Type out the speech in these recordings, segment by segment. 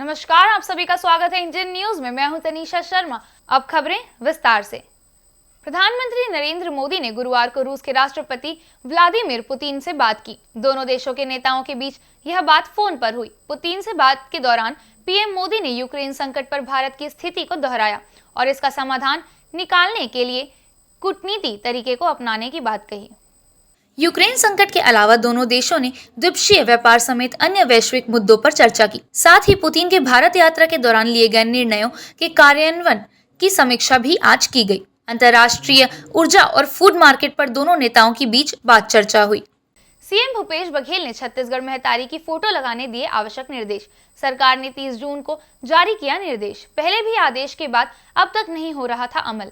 नमस्कार, आप सभी का स्वागत है इंडियन न्यूज में। मैं हूं तनीषा शर्मा। अब खबरें विस्तार से। प्रधानमंत्री नरेंद्र मोदी ने गुरुवार को रूस के राष्ट्रपति व्लादिमीर पुतिन से बात की। दोनों देशों के नेताओं के बीच यह बात फोन पर हुई। पुतिन से बात के दौरान पीएम मोदी ने यूक्रेन संकट पर भारत की स्थिति को दोहराया और इसका समाधान निकालने के लिए कूटनीति तरीके को अपनाने की बात कही। यूक्रेन संकट के अलावा दोनों देशों ने द्विपक्षीय व्यापार समेत अन्य वैश्विक मुद्दों पर चर्चा की। साथ ही पुतिन के भारत यात्रा के दौरान लिए गए निर्णयों के कार्यान्वयन की समीक्षा भी आज की गई। अंतर्राष्ट्रीय ऊर्जा और फूड मार्केट पर दोनों नेताओं के बीच बात चर्चा हुई। सीएम भूपेश बघेल ने छत्तीसगढ़ में महतारी की फोटो लगाने दिए आवश्यक निर्देश। सरकार ने 30 जून को जारी किया निर्देश। पहले भी आदेश के बाद अब तक नहीं हो रहा था अमल।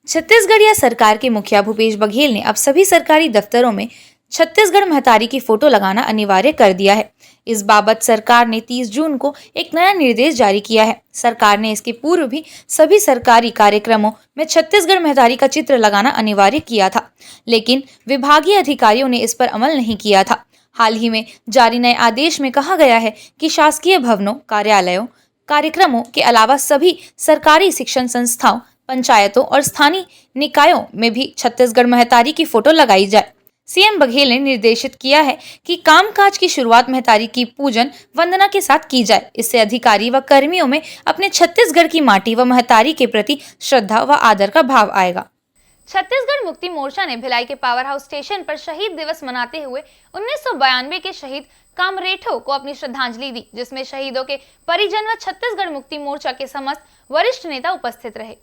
छत्तीसगढ़ सरकार के मुखिया भूपेश बघेल ने अब सभी सरकारी दफ्तरों में छत्तीसगढ़ महतारी की फोटो लगाना अनिवार्य कर दिया है। इस बाबत सरकार ने 30 जून को एक नया निर्देश जारी किया है। सरकार ने इसके पूर्व भी सभी सरकारी कार्यक्रमों में छत्तीसगढ़ महतारी का चित्र लगाना अनिवार्य किया था, लेकिन विभागीय अधिकारियों ने इस पर अमल नहीं किया था। हाल ही में जारी नए आदेश में कहा गया है कि शासकीय भवनों, कार्यालयों, कार्यक्रमों के अलावा सभी सरकारी शिक्षण संस्थाओं, पंचायतों और स्थानीय निकायों में भी छत्तीसगढ़ महतारी की फोटो लगाई जाए। सीएम बघेल ने निर्देशित किया है कि कामकाज की शुरुआत महतारी की पूजन वंदना के साथ की जाए। इससे अधिकारी व कर्मियों में अपने छत्तीसगढ़ की माटी व महतारी के प्रति श्रद्धा व आदर का भाव आएगा। छत्तीसगढ़ मुक्ति मोर्चा ने भिलाई के पावर हाउस स्टेशन पर शहीद दिवस मनाते हुए 1992 के शहीद कामरेठो को अपनी श्रद्धांजलि दी, जिसमें शहीदों के परिजन व छत्तीसगढ़ मुक्ति मोर्चा के समस्त वरिष्ठ नेता उपस्थित रहे।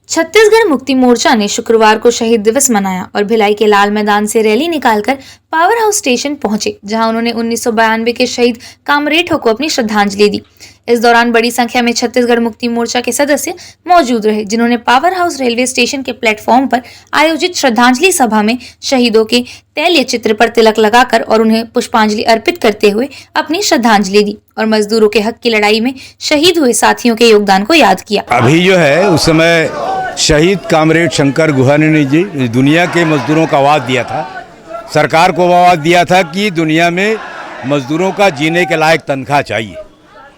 छत्तीसगढ़ मुक्ति मोर्चा ने शुक्रवार को शहीद दिवस मनाया और भिलाई के लाल मैदान से रैली निकालकर पावर हाउस स्टेशन पहुंचे, जहां उन्होंने 1992 के शहीद कामरेठो को अपनी श्रद्धांजलि दी। इस दौरान बड़ी संख्या में छत्तीसगढ़ मुक्ति मोर्चा के सदस्य मौजूद रहे, जिन्होंने पावर हाउस रेलवे स्टेशन के प्लेटफॉर्म पर आयोजित श्रद्धांजलि सभा में शहीदों के तैलीय चित्र पर तिलक लगाकर और उन्हें पुष्पांजलि अर्पित करते हुए अपनी श्रद्धांजलि दी और मजदूरों के हक की लड़ाई में शहीद हुए साथियों के योगदान को याद किया। अभी जो है उस समय शहीद कामरेड शंकर गुहानी जी दुनिया के मजदूरों का आवाज़ दिया था, सरकार को आवाज़ दिया था कि दुनिया में मजदूरों का जीने के लायक तनख्वाह चाहिए,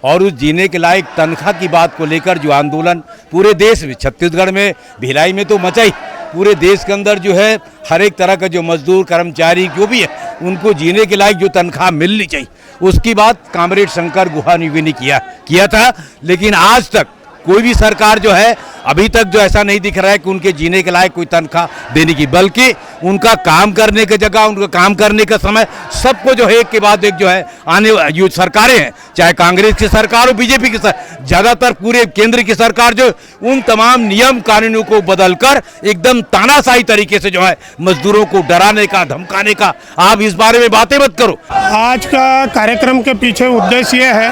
और उस जीने के लायक तनख्वाह की बात को लेकर जो आंदोलन पूरे देश में, छत्तीसगढ़ में, भिलाई में तो मचा ही, पूरे देश के अंदर जो है हर एक तरह का जो मजदूर कर्मचारी जो भी है उनको जीने के लायक जो तनख्वाह मिलनी चाहिए, उसकी बात कामरेड शंकर गुहानी ने किया था। लेकिन आज तक कोई भी सरकार जो है अभी तक जो ऐसा नहीं दिख रहा है कि उनके जीने के लायक कोई तनख्वाह देने की, बल्कि उनका काम करने की जगह, उनका काम करने का समय सबको जो है एक के बाद एक जो है आने जो सरकारें हैं, चाहे कांग्रेस की सरकार हो, बीजेपी की सरकार, ज़्यादातर पूरे केंद्र की सरकार जो उन तमाम नियम कानूनों को बदलकर एकदम तानाशाही तरीके से जो है मजदूरों को डराने का, धमकाने का, आप इस बारे में बातें मत करो। आज का कार्यक्रम के पीछे उद्देश्य ये है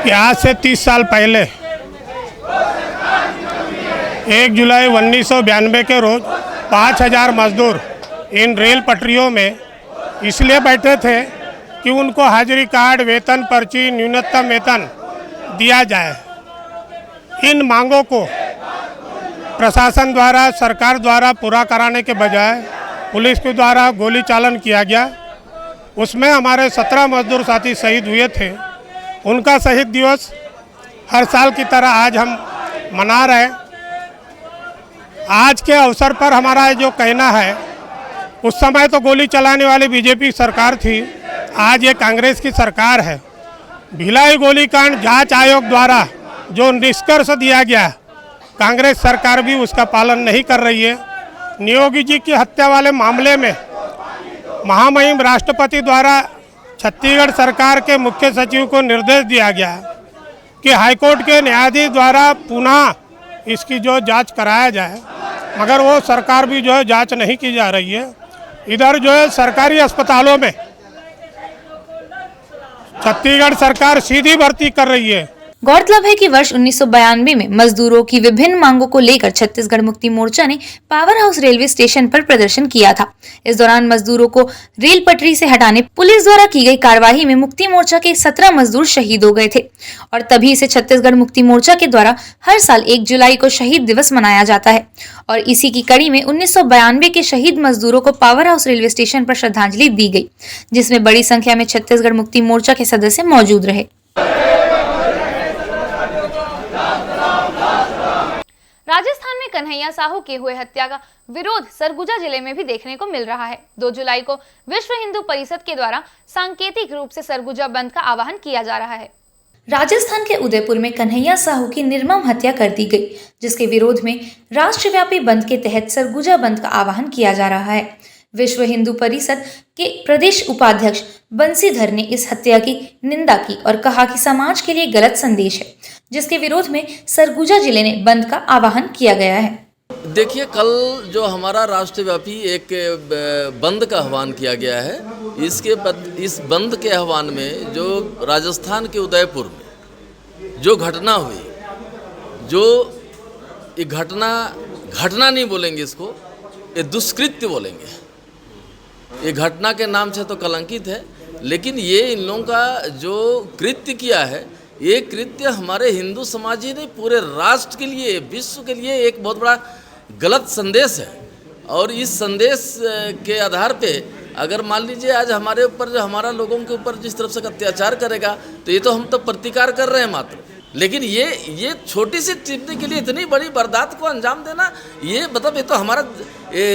कि आज से 30 साल पहले 1 जुलाई 1992 के रोज 5000 मजदूर इन रेल पटरियों में इसलिए बैठे थे कि उनको हाजिरी कार्ड, वेतन पर्ची, न्यूनतम वेतन दिया जाए। इन मांगों को प्रशासन द्वारा, सरकार द्वारा पूरा कराने के बजाय पुलिस के द्वारा गोली चालन किया गया। उसमें हमारे 17 मजदूर साथी शहीद हुए थे। उनका शहीद दिवस हर साल की तरह आज हम मना रहे हैं। आज के अवसर पर हमारा जो कहना है, उस समय तो गोली चलाने वाली बीजेपी सरकार थी, आज ये कांग्रेस की सरकार है। भिलाई गोलीकांड जांच आयोग द्वारा जो निष्कर्ष दिया गया, कांग्रेस सरकार भी उसका पालन नहीं कर रही है। नियोगी जी की हत्या वाले मामले में महामहिम राष्ट्रपति द्वारा छत्तीसगढ़ सरकार के मुख्य सचिव को निर्देश दिया गया कि हाईकोर्ट के न्यायाधीश द्वारा पुनः इसकी जो जांच कराया जाए, मगर वो सरकार भी जो है जांच नहीं की जा रही है। इधर जो है सरकारी अस्पतालों में छत्तीसगढ़ सरकार सीधी भर्ती कर रही है। गौरतलब है कि वर्ष 1992 में मजदूरों की विभिन्न मांगों को लेकर छत्तीसगढ़ मुक्ति मोर्चा ने पावर हाउस रेलवे स्टेशन पर प्रदर्शन किया था। इस दौरान मजदूरों को रेल पटरी से हटाने पुलिस द्वारा की गई कार्रवाई में मुक्ति मोर्चा के 17 मजदूर शहीद हो गए थे और तभी से छत्तीसगढ़ मुक्ति मोर्चा के द्वारा हर साल 1 जुलाई को शहीद दिवस मनाया जाता है और इसी की कड़ी में 1992 के शहीद मजदूरों को पावर हाउस रेलवे स्टेशन पर श्रद्धांजलि दी गई, जिसमें बड़ी संख्या में छत्तीसगढ़ मुक्ति मोर्चा के सदस्य मौजूद रहे। कन्हैया साहू की हुए हत्या का विरोध सरगुजा जिले में भी देखने को मिल रहा है। 2 जुलाई को विश्व हिंदू परिषद के द्वारा सांकेतिक रूप से सरगुजा बंद का आह्वान किया जा रहा है। राजस्थान के उदयपुर में कन्हैया साहू की निर्मम हत्या कर दी गई, जिसके विरोध में राष्ट्रव्यापी बंद के तहत सरगुजा बंद का आह्वान किया जा रहा है। विश्व हिंदू परिषद के प्रदेश उपाध्यक्ष बंसीधर ने इस हत्या की निंदा की और कहा कि समाज के लिए गलत संदेश है, जिसके विरोध में सरगुजा जिले ने बंद का आह्वान किया गया है। देखिए, कल जो हमारा राष्ट्रव्यापी एक बंद का आह्वान किया गया है, इस बंद के आह्वान में जो राजस्थान के उदयपुर में जो घटना हुई, जो ये घटना नहीं बोलेंगे इसको, ये दुष्कृत्य बोलेंगे। ये घटना के नाम से तो कलंकित है, लेकिन ये इन लोगों का जो कृत्य किया है, ये कृत्य हमारे हिंदू समाज ही नहीं, पूरे राष्ट्र के लिए, विश्व के लिए एक बहुत बड़ा गलत संदेश है। और इस संदेश के आधार पे अगर मान लीजिए आज हमारे ऊपर, जो हमारा लोगों के ऊपर जिस तरफ से अत्याचार करेगा, तो ये तो हम तो प्रतिकार कर रहे हैं मात्र, लेकिन ये छोटी सी टिप्पणी के लिए इतनी बड़ी वारदात को अंजाम देना, ये मतलब ये तो हमारा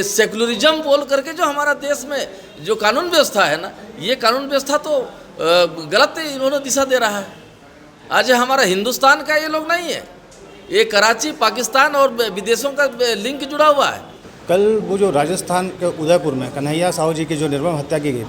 सेकुलरिज्म बोल करके जो हमारा देश में जो कानून व्यवस्था है ना, ये कानून व्यवस्था तो गलत इन्होंने दिशा दे रहा है। आज हमारा हिंदुस्तान का ये लोग नहीं है, ये कराची, पाकिस्तान और विदेशों का लिंक जुड़ा हुआ है। कल वो जो राजस्थान के उदयपुर में कन्हैया साहू जी की जो निर्मम हत्या की गई थी,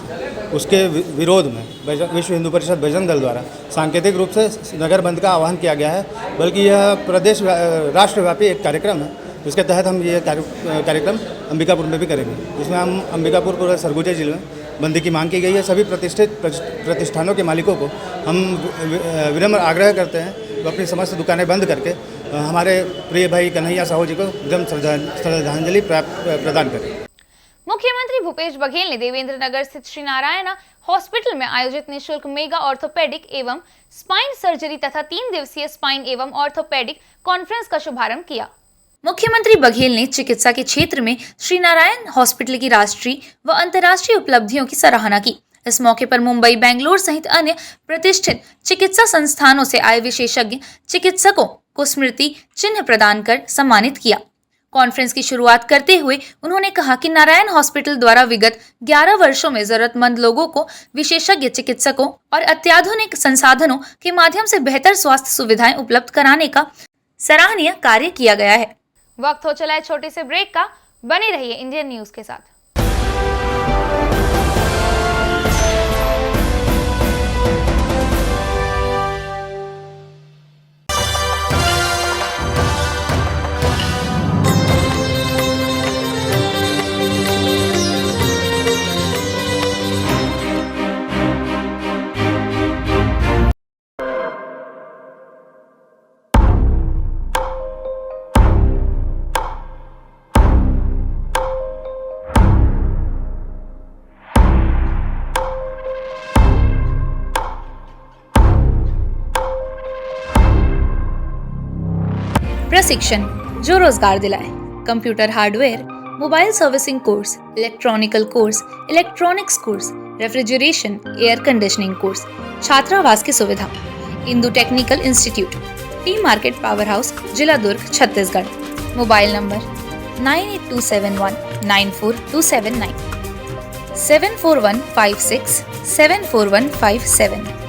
उसके विरोध में विश्व हिंदू परिषद बजरंग दल द्वारा सांकेतिक रूप से नगर बंद का आह्वान किया गया है। बल्कि यह प्रदेश राष्ट्रव्यापी एक कार्यक्रम है, जिसके तहत हम ये कार्यक्रम अंबिकापुर में भी करेंगे, जिसमें हम अंबिकापुर पूरे सरगुजा जिले में बंदी की मांग की गई है। सभी प्रतिष्ठित प्रतिष्ठानों के मालिकों को हम विनम्र आग्रह करते हैं वो अपनी समस्त दुकानें बंद करके हमारे प्रिय भाई कन्हैया साहू जी को विनम्र श्रद्धांजलि प्रदान करें। मुख्यमंत्री भूपेश बघेल ने देवेंद्र नगर स्थित श्री नारायण हॉस्पिटल में आयोजित निःशुल्क मेगा ऑर्थोपेडिक एवं स्पाइन सर्जरी तथा 3 दिवसीय स्पाइन एवं ऑर्थोपेडिक कॉन्फ्रेंस का शुभारंभ किया। मुख्यमंत्री बघेल ने चिकित्सा के क्षेत्र में श्री नारायण हॉस्पिटल की राष्ट्रीय व अंतर्राष्ट्रीय उपलब्धियों की सराहना की। इस मौके पर मुंबई, बेंगलुरु सहित अन्य प्रतिष्ठित चिकित्सा संस्थानों से आए विशेषज्ञ चिकित्सकों को स्मृति चिन्ह प्रदान कर सम्मानित किया। कॉन्फ्रेंस की शुरुआत करते हुए उन्होंने कहा कि नारायण हॉस्पिटल द्वारा विगत 11 वर्षों में जरूरतमंद लोगों को विशेषज्ञ चिकित्सकों और अत्याधुनिक संसाधनों के माध्यम से बेहतर स्वास्थ्य सुविधाएं उपलब्ध कराने का सराहनीय कार्य किया गया है। वक्त हो चला है छोटे से ब्रेक का, बने रहिए इंडियन न्यूज के साथ। प्रशिक्षण जो रोजगार दिलाए, computer hardware, mobile servicing course, electronical course, electronics course, refrigeration, air conditioning course, छात्रावास की सुविधा। Indu technical institute, T market power house, जिला दुर्ग, छत्तीसगढ़। Mobile number 9827194279, 74156 74157।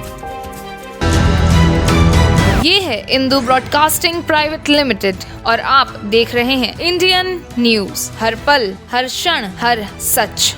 ये है इंदु ब्रॉडकास्टिंग प्राइवेट लिमिटेड और आप देख रहे हैं इंडियन न्यूज, हर पल, हर क्षण, हर सच।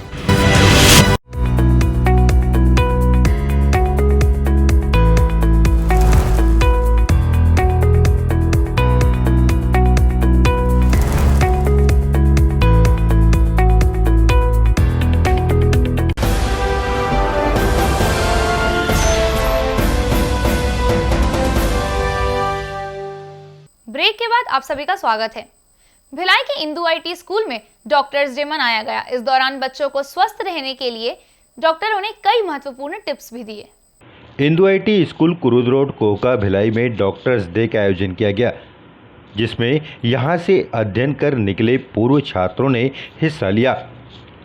ब्रेक के बाद आप सभी का स्वागत है। भिलाई के इंदु आईटी स्कूल में डॉक्टर्स डे मनाया गया। इस दौरान बच्चों को स्वस्थ रहने के लिए डॉक्टरों ने कई महत्वपूर्ण टिप्स भी दिए। Indu IT school Kurud road Coca Bhilai में डॉक्टर्स डे का आयोजन किया गया, जिसमें यहां से अध्ययन कर निकले पूर्व छात्रों ने हिस्सा लिया,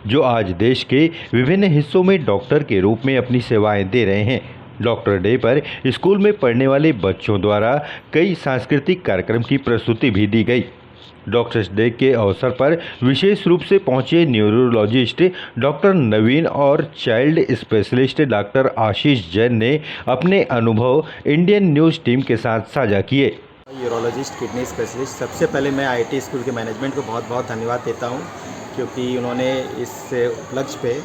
जो आज देश के विभिन्न हिस्सों में डॉक्टर के रूप में अपनी सेवाएं दे रहे हैं। डॉक्टर डे पर स्कूल में पढ़ने वाले बच्चों द्वारा कई सांस्कृतिक कार्यक्रम की प्रस्तुति भी दी गई। डॉक्टर्स डे के अवसर पर विशेष रूप से पहुंचे न्यूरोलॉजिस्ट डॉक्टर नवीन और चाइल्ड स्पेशलिस्ट डॉक्टर आशीष जैन ने अपने अनुभव इंडियन न्यूज़ टीम के साथ साझा किए। यूरोलॉजिस्ट किडनी स्पेशलिस्ट, सबसे पहले मैं आईटी स्कूल के मैनेजमेंट को बहुत बहुत धन्यवाद देता हूं, क्योंकि उन्होंने इस उपलक्ष्य पे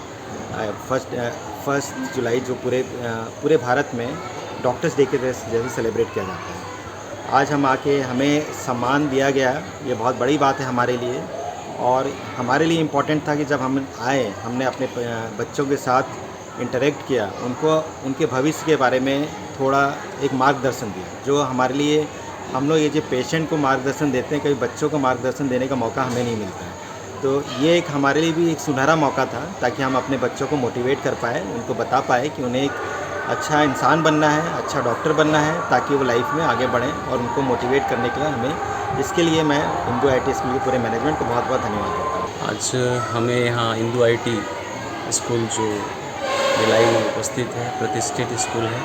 फर्स्ट जुलाई जो पूरे भारत में डॉक्टर्स डे के जैसे सेलिब्रेट किया जाता है, आज हम आके हमें सम्मान दिया गया। ये बहुत बड़ी बात है हमारे लिए, और हमारे लिए इम्पोर्टेंट था कि जब हम आए, हमने अपने बच्चों के साथ इंटरेक्ट किया, उनको उनके भविष्य के बारे में थोड़ा एक मार्गदर्शन दिया, जो हमारे लिए, हम लोग ये जो पेशेंट को मार्गदर्शन देते हैं, कभी बच्चों को मार्गदर्शन देने का मौका हमें नहीं मिलता है। तो ये एक हमारे लिए भी एक सुनहरा मौका था, ताकि हम अपने बच्चों को मोटिवेट कर पाए, उनको बता पाए कि उन्हें एक अच्छा इंसान बनना है, अच्छा डॉक्टर बनना है, ताकि वो लाइफ में आगे बढ़ें, और उनको मोटिवेट करने के लिए हमें, इसके लिए मैं इंदू आईटी स्कूल के पूरे मैनेजमेंट को बहुत बहुत धन्यवाद देता हूँ। आज हमें यहाँ इंदू आईटी स्कूल जो भिलाई में उपस्थित है, प्रतिष्ठित स्कूल है,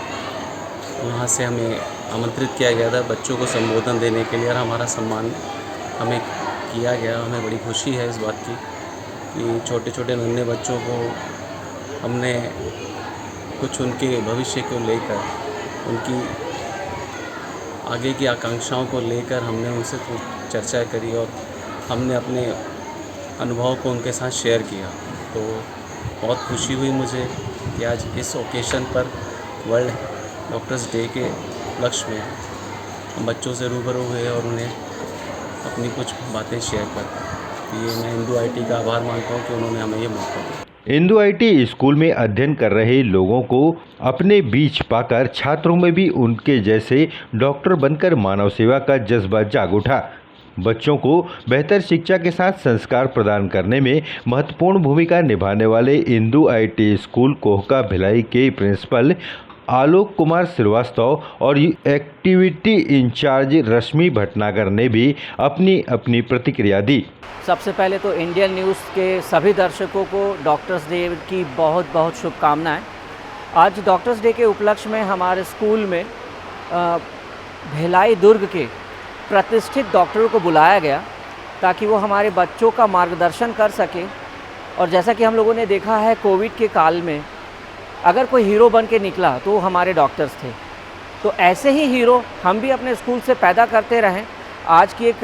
वहाँ से हमें आमंत्रित किया गया था बच्चों को संबोधन देने के लिए, और हमारा सम्मान हमें किया गया। हमें बड़ी खुशी है इस बात की कि छोटे छोटे नन्हे बच्चों को हमने कुछ उनके भविष्य को लेकर, उनकी आगे की आकांक्षाओं को लेकर हमने उनसे चर्चा करी, और हमने अपने अनुभव को उनके साथ शेयर किया। तो बहुत खुशी हुई मुझे कि आज इस ओकेशन पर वर्ल्ड डॉक्टर्स डे के उपलक्ष्य में हम बच्चों से रूबरू हुए और उन्हें अपनी कुछ बातें शेयर कर। ये मैं इंदू आईटी का आभार मानता हूँ कि उन्होंने हमें ये मौका दिया। इंदू आईटी स्कूल में अध्ययन कर रहे लोगों को अपने बीच पाकर छात्रों में भी उनके जैसे डॉक्टर बनकर मानव सेवा का जज्बा जाग उठा। बच्चों को बेहतर शिक्षा के साथ संस्कार प्रदान करने में महत्वपूर्ण भूमिका निभाने वाले इंदू आईटी स्कूल कोहका भिलाई के प्रिंसिपल आलोक कुमार श्रीवास्तव और एक्टिविटी इंचार्ज रश्मि भटनागर ने भी अपनी अपनी प्रतिक्रिया दी। सबसे पहले तो इंडियन न्यूज़ के सभी दर्शकों को डॉक्टर्स डे की बहुत बहुत शुभकामनाएं। आज डॉक्टर्स डे के उपलक्ष्य में हमारे स्कूल में भिलाई दुर्ग के प्रतिष्ठित डॉक्टरों को बुलाया गया, ताकि वो हमारे बच्चों का मार्गदर्शन कर सके। और जैसा कि हम लोगों ने देखा है, कोविड के काल में अगर कोई हीरो बन के निकला तो हमारे डॉक्टर्स थे। तो ऐसे ही हीरो हम भी अपने स्कूल से पैदा करते रहें। आज की एक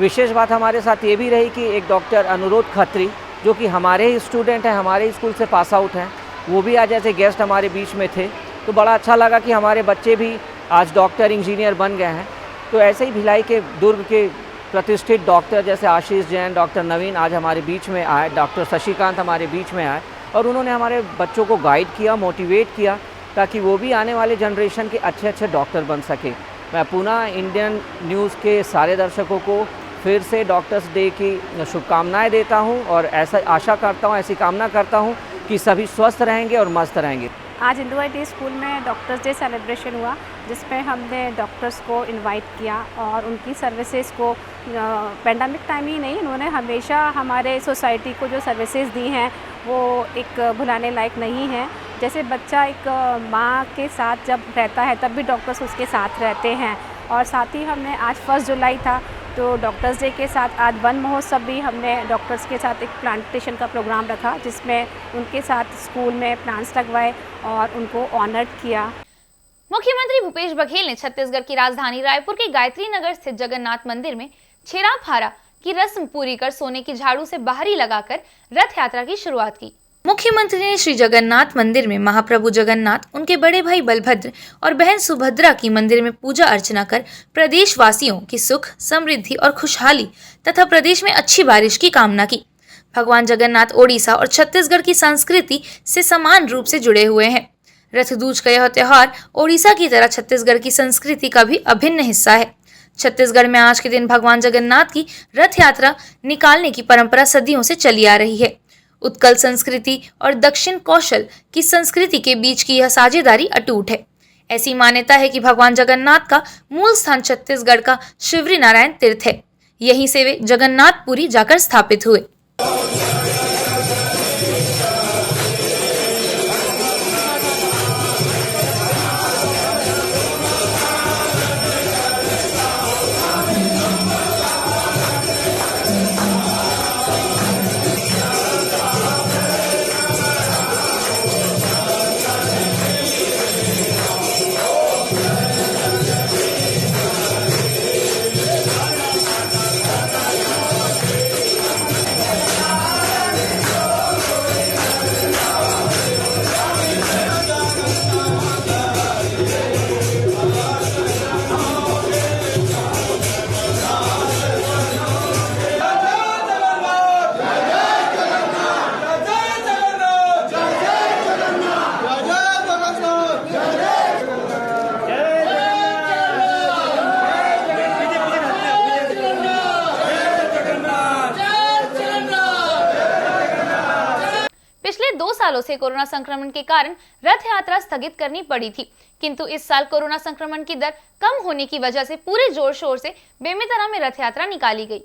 विशेष बात हमारे साथ ये भी रही कि एक डॉक्टर अनुरोध खत्री, जो कि हमारे ही स्टूडेंट हैं, हमारे स्कूल से पास आउट हैं, वो भी आज ऐसे गेस्ट हमारे बीच में थे। तो बड़ा अच्छा लगा कि हमारे बच्चे भी आज डॉक्टर इंजीनियर बन गए हैं। तो ऐसे ही भिलाई के दुर्ग के प्रतिष्ठित डॉक्टर जैसे आशीष जैन, डॉक्टर नवीन आज हमारे बीच में आए, डॉक्टर शशिकांत हमारे बीच में आए, और उन्होंने हमारे बच्चों को गाइड किया, मोटिवेट किया, ताकि वो भी आने वाले जनरेशन के अच्छे अच्छे डॉक्टर बन सके। मैं पुनः इंडियन न्यूज़ के सारे दर्शकों को फिर से डॉक्टर्स डे की शुभकामनाएं देता हूं, और ऐसा आशा करता हूं, ऐसी कामना करता हूं कि सभी स्वस्थ रहेंगे और मस्त रहेंगे। आज इंदू आईटी स्कूल में डॉक्टर्स डे सेलिब्रेशन हुआ, जिसमें हमने डॉक्टर्स को इनवाइट किया और उनकी सर्विसेज को पेंडेमिक टाइम ही नहीं, उन्होंने हमेशा हमारे सोसाइटी को जो सर्विसेज दी हैं वो एक भुलाने लायक नहीं है। जैसे बच्चा एक माँ के साथ जब रहता है, तब भी डॉक्टर्स उसके साथ रहते हैं। और साथ ही हमने आज 1 जुलाई था, तो डॉक्टर्स डे के साथ आज वन महोत्सव भी हमने डॉक्टर्स के साथ एक प्लांटेशन का प्रोग्राम रखा, जिसमें उनके साथ स्कूल में प्लांट्स लगवाए और उनको ऑनर्ड किया। मुख्यमंत्री भूपेश बघेल ने छत्तीसगढ़ की राजधानी रायपुर के गायत्री नगर स्थित जगन्नाथ मंदिर में छेरा फारा की रस्म पूरी कर सोने की झाड़ू से बाहरी लगाकर रथ यात्रा की शुरुआत की। मुख्यमंत्री ने श्री जगन्नाथ मंदिर में महाप्रभु जगन्नाथ, उनके बड़े भाई बलभद्र और बहन सुभद्रा की मंदिर में पूजा अर्चना कर प्रदेश वासियों की सुख, समृद्धि और खुशहाली तथा प्रदेश में अच्छी बारिश की कामना की। भगवान जगन्नाथ ओडिशा और छत्तीसगढ़ की संस्कृति से समान रूप से जुड़े हुए हैं। रथ दूज का यह त्योहार ओडिशा की तरह छत्तीसगढ़ की संस्कृति का भी अभिन्न हिस्सा है। छत्तीसगढ़ में आज के दिन भगवान जगन्नाथ की रथ यात्रा निकालने की परंपरा सदियों से चली आ रही है। उत्कल संस्कृति और दक्षिण कौशल की संस्कृति के बीच की यह साझेदारी अटूट है। ऐसी मान्यता है कि भगवान जगन्नाथ का मूल स्थान छत्तीसगढ़ का शिवरी नारायण तीर्थ है। यहीं से वे जगन्नाथपुरी जाकर स्थापित हुए। सालों से कोरोना संक्रमण के कारण रथ यात्रा स्थगित करनी पड़ी थी, किंतु इस साल कोरोना संक्रमण की दर कम होने की वजह से पूरे जोर शोर से बेमेतरा में रथ यात्रा निकाली गई।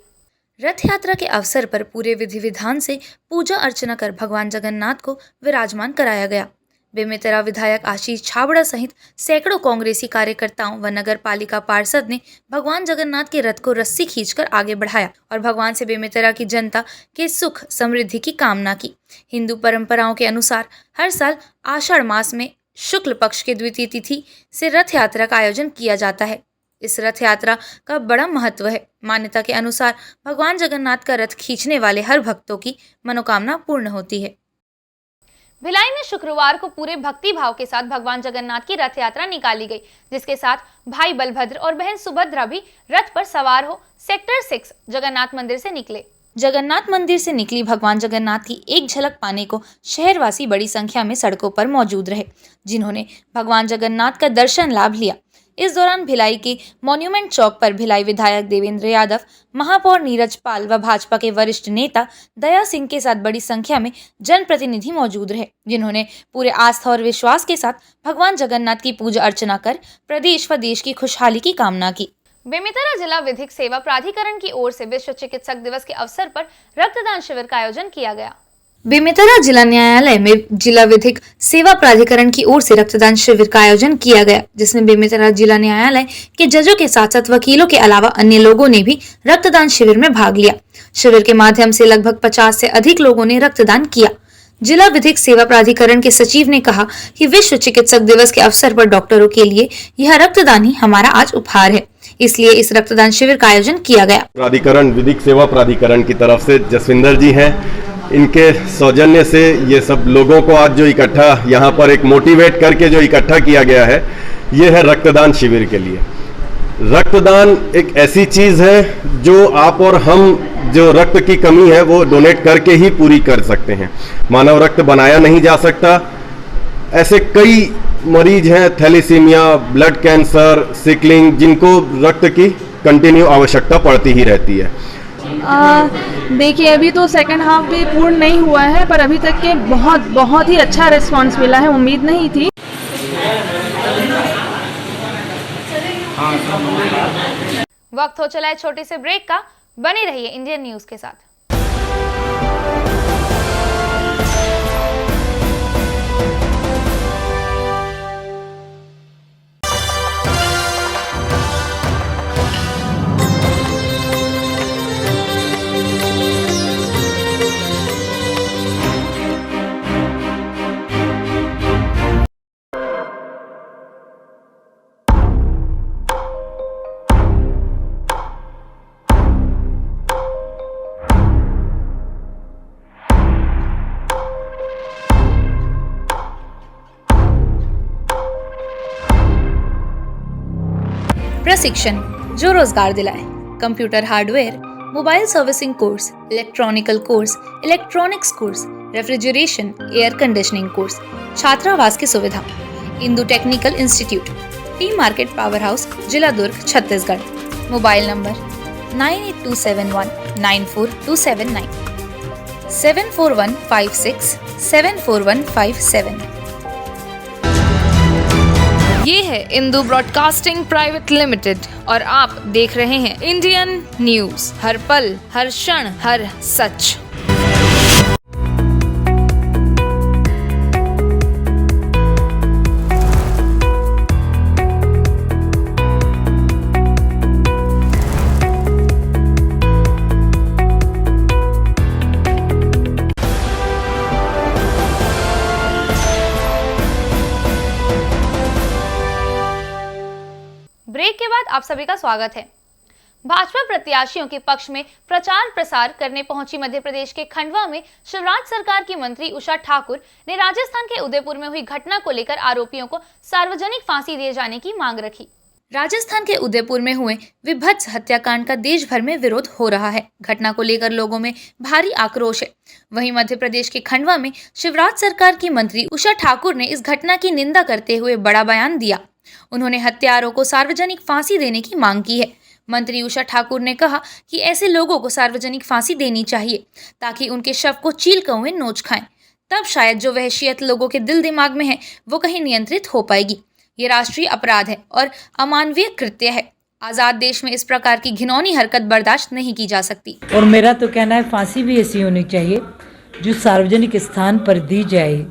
रथ यात्रा के अवसर पर पूरे विधि विधान से पूजा अर्चना कर भगवान जगन्नाथ को विराजमान कराया गया। बेमेतरा विधायक आशीष छाबड़ा सहित सैकड़ों कांग्रेसी कार्यकर्ताओं व नगर पालिका पार्षद ने भगवान जगन्नाथ के रथ को रस्सी खींचकर आगे बढ़ाया और भगवान से बेमेतरा की जनता के सुख समृद्धि की कामना की। हिंदू परंपराओं के अनुसार हर साल आषाढ़ मास में शुक्ल पक्ष के द्वितीय तिथि से रथ यात्रा का आयोजन किया जाता है। इस रथ यात्रा का बड़ा महत्व है। मान्यता के अनुसार भगवान जगन्नाथ का रथ खींचने वाले हर भक्तों की मनोकामना पूर्ण होती है। भिलाई में शुक्रवार को पूरे भक्ति भाव के साथ भगवान जगन्नाथ की रथ यात्रा निकाली गई, जिसके साथ भाई बलभद्र और बहन सुभद्रा भी रथ पर सवार हो सेक्टर 6 जगन्नाथ मंदिर से निकले। जगन्नाथ मंदिर से निकली भगवान जगन्नाथ की एक झलक पाने को शहरवासी बड़ी संख्या में सड़कों पर मौजूद रहे, जिन्होंने भगवान जगन्नाथ का दर्शन लाभ लिया। इस दौरान भिलाई के मॉन्यूमेंट चौक पर भिलाई विधायक देवेंद्र यादव, महापौर नीरज पाल व भाजपा के वरिष्ठ नेता दया सिंह के साथ बड़ी संख्या में जनप्रतिनिधि मौजूद रहे, जिन्होंने पूरे आस्था और विश्वास के साथ भगवान जगन्नाथ की पूजा अर्चना कर प्रदेश व देश की खुशहाली की कामना की। बेमेतरा जिला विधिक सेवा प्राधिकरण की ओर से विश्व चिकित्सक दिवस के अवसर पर रक्तदान शिविर का आयोजन किया गया। बेमेतरा जिला न्यायालय में जिला विधिक सेवा प्राधिकरण की ओर से रक्तदान शिविर का आयोजन किया गया, जिसमें बेमेतरा जिला न्यायालय के जजों के साथ साथ वकीलों के अलावा अन्य लोगों ने भी रक्तदान शिविर में भाग लिया। शिविर के माध्यम से लगभग 50 से अधिक लोगों ने रक्तदान किया। जिला विधिक सेवा प्राधिकरण के सचिव ने कहा कि विश्व चिकित्सक दिवस के अवसर पर डॉक्टरों के लिए यह रक्तदान ही हमारा आज उपहार है, इसलिए इस रक्तदान शिविर का आयोजन किया गया। प्राधिकरण विधिक सेवा प्राधिकरण की तरफ से जसविंदर जी हैं, इनके सौजन्य से ये सब लोगों को आज जो इकट्ठा यहाँ पर एक मोटिवेट करके जो इकट्ठा किया गया है, ये है रक्तदान शिविर के लिए। रक्तदान एक ऐसी चीज़ है जो आप और हम जो रक्त की कमी है वो डोनेट करके ही पूरी कर सकते हैं। मानव रक्त बनाया नहीं जा सकता। ऐसे कई मरीज हैं, थैलीसीमिया, ब्लड कैंसर, सिकलिंग, जिनको रक्त की कंटिन्यू आवश्यकता पड़ती ही रहती है। देखिए, अभी तो सेकंड हाफ भी पूर्ण नहीं हुआ है, पर अभी तक के बहुत ही अच्छा रिस्पांस मिला है, उम्मीद नहीं थी। वक्त हो चला है छोटे से ब्रेक का, बने रहिए इंडियन न्यूज के साथ। प्रशिक्षण जो रोजगार दिलाए। Computer hardware, mobile servicing course, electronical course, electronics course, refrigeration, air conditioning course, छात्रावास की सुविधा। Indu technical institute, T market power house, जिला दुर्ग, छत्तीसगढ़। Mobile number 9827194279, 7415674157। ये है इंदू ब्रॉडकास्टिंग प्राइवेट लिमिटेड और आप देख रहे हैं इंडियन न्यूज, हर पल, हर क्षण, हर सच। ब्रेक के बाद आप सभी का स्वागत है। भाजपा प्रत्याशियों के पक्ष में प्रचार प्रसार करने पहुंची मध्य प्रदेश के खंडवा में शिवराज सरकार की मंत्री उषा ठाकुर ने राजस्थान के उदयपुर में हुई घटना को लेकर आरोपियों को सार्वजनिक फांसी दिए जाने की मांग रखी। राजस्थान के उदयपुर में हुए विभत्स हत्याकांड का देश भर में विरोध हो रहा है। घटना को लेकर लोगों में भारी आक्रोश है। वहीं मध्य प्रदेश के खंडवा में शिवराज सरकार की मंत्री उषा ठाकुर ने इस घटना की निंदा करते हुए बड़ा बयान दिया। उन्होंने हत्यारों को सार्वजनिक फांसी देने की मांग की है। मंत्री उषा ठाकुर ने कहा कि ऐसे लोगों को सार्वजनिक फांसी देनी चाहिए ताकि उनके शव को चील कौवे नोच खाएं, तब शायद जो वहशियत लोगों के दिल दिमाग में है वो कहीं नियंत्रित हो पाएगी। ये राष्ट्रीय अपराध है और अमानवीय कृत्य है। आज़ाद देश में इस प्रकार की घिनौनी हरकत बर्दाश्त नहीं की जा सकती। और मेरा तो कहना है फांसी भी ऐसी होनी चाहिए जो सार्वजनिक स्थान पर दी जाए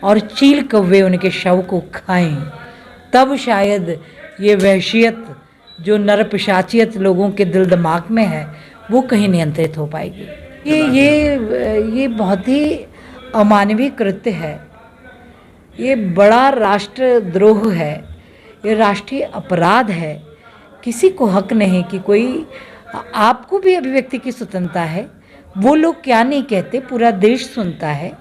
और चील कौवे उनके शव को खाएं, तब शायद ये वहशियत जो नरपिशाचियत लोगों के दिल दिमाग में है वो कहीं नियंत्रित हो पाएगी। ये बहुत ही अमानवीय कृत्य है, ये बड़ा राष्ट्रद्रोह है, ये राष्ट्रीय अपराध है। किसी को हक नहीं कि कोई, आपको भी अभिव्यक्ति की स्वतंत्रता है, वो लोग क्या नहीं कहते पूरा देश सुनता है।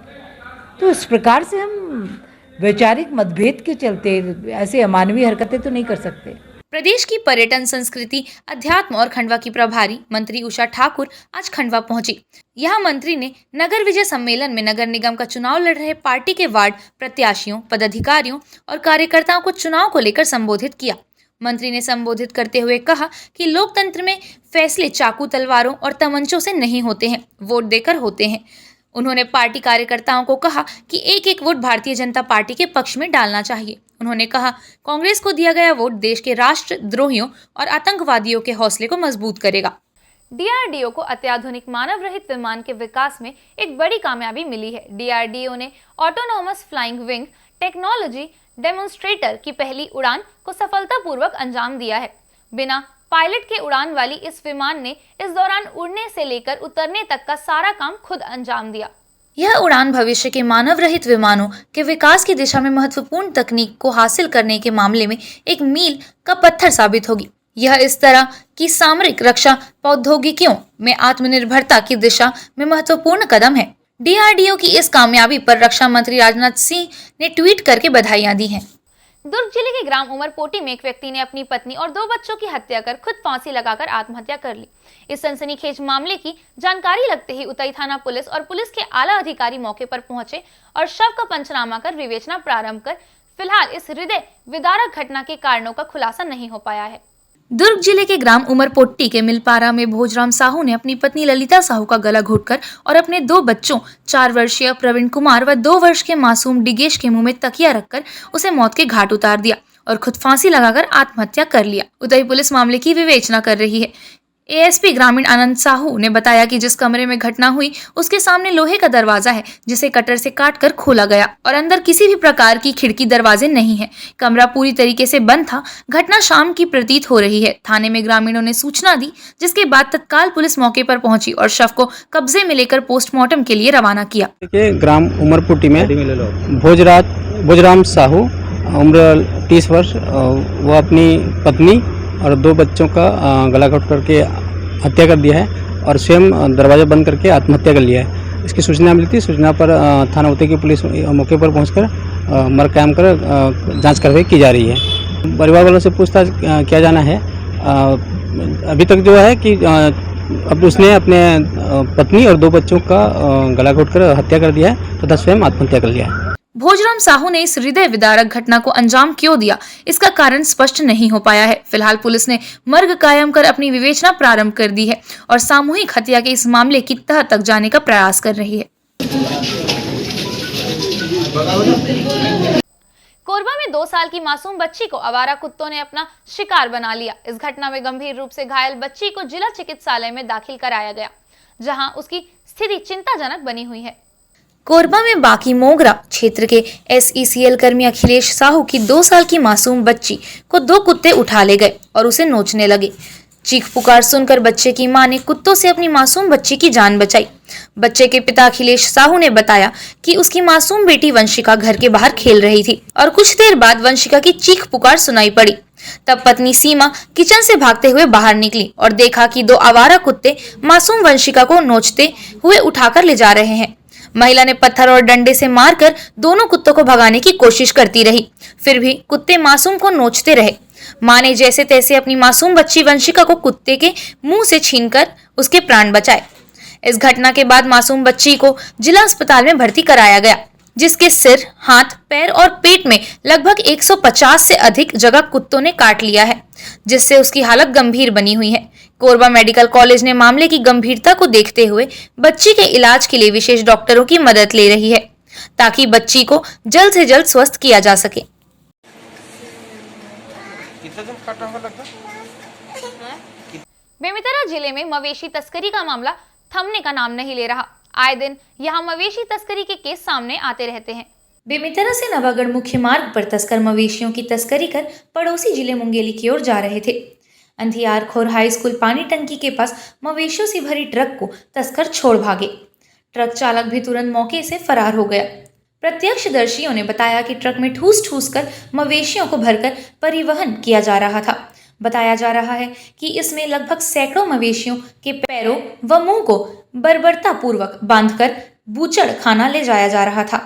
तो इस प्रकार से हम वैचारिक मतभेद के चलते ऐसे अमानवीय हरकतें तो नहीं कर सकते। प्रदेश की पर्यटन, संस्कृति, अध्यात्म और खंडवा की प्रभारी मंत्री उषा ठाकुर आज खंडवा पहुंची। यहां मंत्री ने नगर विजय सम्मेलन में नगर निगम का चुनाव लड़ रहे पार्टी के वार्ड प्रत्याशियों, पदाधिकारियों और कार्यकर्ताओं को चुनाव को लेकर संबोधित किया। मंत्री ने संबोधित करते हुए कहा कि लोकतंत्र में फैसले चाकू, तलवारों और तमंचों से नहीं होते हैं, वोट देकर होते हैं। उन्होंने पार्टी कार्यकर्ताओं को कहा कि एक एक वोट भारतीय जनता पार्टी के पक्ष में डालना चाहिए। उन्होंने कहा कांग्रेस को दिया गया वोट देश के राष्ट्रद्रोहियों और आतंकवादियों के हौसले को मजबूत करेगा। डीआरडीओ को अत्याधुनिक मानव रहित विमान के विकास में एक बड़ी कामयाबी मिली है। डीआरडीओ ने autonomous flying wing technology demonstrator की पहली उड़ान को सफलतापूर्वक अंजाम दिया है। बिना पायलट के उड़ान वाली इस विमान ने इस दौरान उड़ने से लेकर उतरने तक का सारा काम खुद अंजाम दिया। यह उड़ान भविष्य के मानव रहित विमानों के विकास की दिशा में महत्वपूर्ण तकनीक को हासिल करने के मामले में एक मील का पत्थर साबित होगी। यह इस तरह की सामरिक रक्षा प्रौद्योगिकियों में आत्मनिर्भरता की दिशा में महत्वपूर्ण कदम है। डीआरडीओ की इस कामयाबी पर रक्षा मंत्री राजनाथ सिंह ने ट्वीट करके बधाइयां दी हैं। दुर्ग जिले के ग्राम उमरपोटी में एक व्यक्ति ने अपनी पत्नी और 2 बच्चों की हत्या कर खुद फांसी लगाकर आत्महत्या कर ली। इस सनसनीखेज मामले की जानकारी लगते ही उतई थाना पुलिस और पुलिस के आला अधिकारी मौके पर पहुंचे और शव का पंचनामा कर विवेचना प्रारंभ कर फिलहाल इस हृदय विदारक घटना के कारणों का खुलासा नहीं हो पाया है। दुर्ग जिले के ग्राम उमरपोटी के मिलपारा में भोजराम साहू ने अपनी पत्नी ललिता साहू का गला घोटकर और अपने 2 बच्चों 4 वर्षीय प्रवीण कुमार व 2 वर्ष के मासूम डिगेश के मुंह में तकिया रखकर उसे मौत के घाट उतार दिया और खुद फांसी लगाकर आत्महत्या कर लिया। उदय पुलिस मामले की विवेचना कर रही है। एएसपी ग्रामीण आनंद साहू ने बताया कि जिस कमरे में घटना हुई उसके सामने लोहे का दरवाजा है जिसे कटर से काटकर खोला गया और अंदर किसी भी प्रकार की खिड़की दरवाजे नहीं है। कमरा पूरी तरीके से बंद था। घटना शाम की प्रतीत हो रही है। थाने में ग्रामीणों ने सूचना दी जिसके बाद तत्काल पुलिस मौके पर पहुंची और शव को कब्जे में लेकर पोस्टमार्टम के लिए रवाना किया। ग्राम उमरपुटी में भोजराम साहू उम्र 30 वर्ष, वो अपनी पत्नी और 2 बच्चों का गला घोट करके हत्या कर दिया है और स्वयं दरवाज़ा बंद करके आत्महत्या कर लिया है। इसकी सूचना मिली थी। सूचना पर थाना उतई की पुलिस मौके पर पहुंचकर मर्ग कायम कर जांच कार्रवाई की जा रही है। परिवार वालों से पूछताछ किया जाना है। अभी तक जो है कि अब उसने अपने पत्नी और 2 बच्चों का गला घोट कर हत्या कर दिया है तथा स्वयं आत्महत्या कर लिया है। भोजराम साहू ने इस हृदय विदारक घटना को अंजाम क्यों दिया, इसका कारण स्पष्ट नहीं हो पाया है। फिलहाल पुलिस ने मर्ग कायम कर अपनी विवेचना प्रारंभ कर दी है और सामूहिक हत्या के इस मामले की तह तक जाने का प्रयास कर रही है। कोरबा में 2 साल की मासूम बच्ची को आवारा कुत्तों ने अपना शिकार बना लिया। इस घटना में गंभीर रूप से घायल बच्ची को जिला चिकित्सालय में दाखिल कराया गया, जहां उसकी स्थिति चिंताजनक बनी हुई है। कोरबा में बाकी मोगरा क्षेत्र के SECL कर्मी अखिलेश साहू की 2 साल की मासूम बच्ची को 2 कुत्ते उठा ले गए और उसे नोचने लगे। चीख पुकार सुनकर बच्चे की मां ने कुत्तों से अपनी मासूम बच्ची की जान बचाई। बच्चे के पिता अखिलेश साहू ने बताया कि उसकी मासूम बेटी वंशिका घर के बाहर खेल रही थी और कुछ देर बाद वंशिका की चीख पुकार सुनाई पड़ी। तब पत्नी सीमा किचन से भागते हुए बाहर निकली और देखा कि 2 आवारा कुत्ते मासूम वंशिका को नोचते हुए उठाकर ले जा रहे हैं। महिला ने पत्थर और डंडे से मारकर दोनों कुत्तों को भगाने की कोशिश करती रही, फिर भी कुत्ते मासूम को नोचते रहे। मां ने जैसे तैसे अपनी मासूम बच्ची वंशिका को कुत्ते के मुंह से छीनकर उसके प्राण बचाए। इस घटना के बाद मासूम बच्ची को जिला अस्पताल में भर्ती कराया गया, जिसके सिर, हाथ, पैर और पेट में लगभग 150 से अधिक जगह कुत्तों ने काट लिया है, जिससे उसकी हालत गंभीर बनी हुई है। कोरबा मेडिकल कॉलेज ने मामले की गंभीरता को देखते हुए बच्ची के इलाज के लिए विशेष डॉक्टरों की मदद ले रही है। ताकि बच्ची को जल्द से जल्द स्वस्थ किया जा सके। बेमेतरा जिले में मवेशी तस्करी का मामला थमने का नाम नहीं ले रहा। आए दिन यहाँ मवेशी तस्करी के केस सामने आते रहते हैं। बेमेतरा से नवागढ़ मुख्य मार्ग पर तस्कर मवेशियों की तस्करी कर पड़ोसी जिले मुंगेली की ओर जा रहे थे। अंधियार खोर हाई स्कूल पानी टंकी के पास मवेशियों से भरी ट्रक को तस्कर छोड़ भागे। ट्रक चालक भी तुरंत मौके से फरार हो गया। प्रत्यक्षदर्शियों ने बताया कि ट्रक में ठूस कर मवेशियों को भरकर परिवहन किया जा रहा था। बताया जा रहा है कि इसमें लगभग सैकड़ों मवेशियों के पैरों व मुंह को बर्बरता पूर्वक बांधकर बूचड़ खाना ले जाया जा रहा था।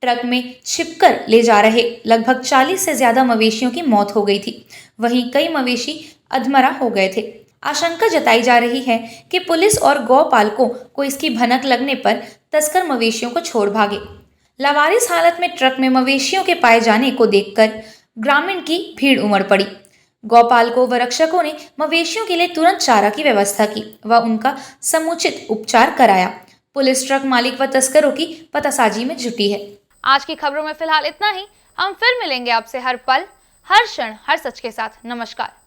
ट्रक में छिपकर ले जा रहे लगभग 40 से ज्यादा मवेशियों की मौत हो गई थी। वहीं कई मवेशी अधमरा हो गए थे। आशंका जताई जा रही है कि पुलिस और गौपालकों को इसकी भनक लगने पर तस्कर मवेशियों को छोड़ भागे। लावारिस हालत में ट्रक में मवेशियों के पाए जाने को देखकर ग्रामीण की भीड़ उमड़ पड़ी। गौपालकों व रक्षकों ने मवेशियों के लिए तुरंत चारा की व्यवस्था की व उनका समुचित उपचार कराया। पुलिस ट्रक मालिक व तस्करों की पतासाजी में जुटी है। आज की खबरों में फिलहाल इतना ही। हम फिर मिलेंगे आपसे हर पल, हर क्षण, हर सच के साथ। नमस्कार।